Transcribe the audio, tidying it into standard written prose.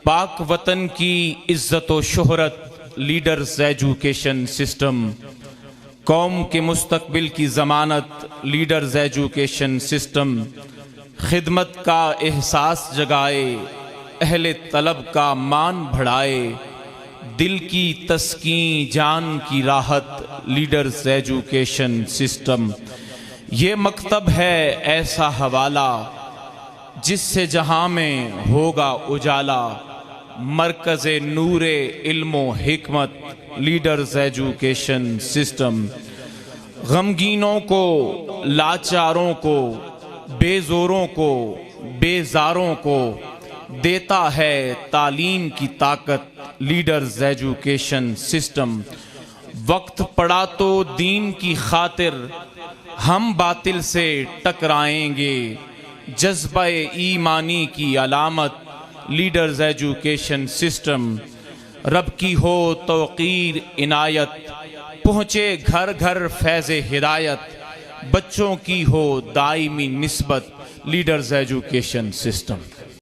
پاک وطن کی عزت و شہرت لیڈرز ایجوکیشن سسٹم، قوم کے مستقبل کی ضمانت لیڈرز ایجوکیشن سسٹم، خدمت کا احساس جگائے، اہل طلب کا مان بڑھائے، دل کی تسکین جان کی راحت لیڈرز ایجوکیشن سسٹم۔ یہ مکتب ہے ایسا حوالہ جس سے جہاں میں ہوگا اجالا، مرکز نور علم و حکمت لیڈرز ایجوکیشن سسٹم۔ غمگینوں کو، لاچاروں کو، بے زوروں کو، بیزاروں کو دیتا ہے تعلیم کی طاقت لیڈرز ایجوکیشن سسٹم۔ وقت پڑا تو دین کی خاطر ہم باطل سے ٹکرائیں گے، جذبہ ایمانی کی علامت لیڈرز ایجوکیشن سسٹم۔ رب کی ہو توقیر عنایت، پہنچے گھر گھر فیض ہدایت، بچوں کی ہو دائمی نسبت لیڈرز ایجوکیشن سسٹم۔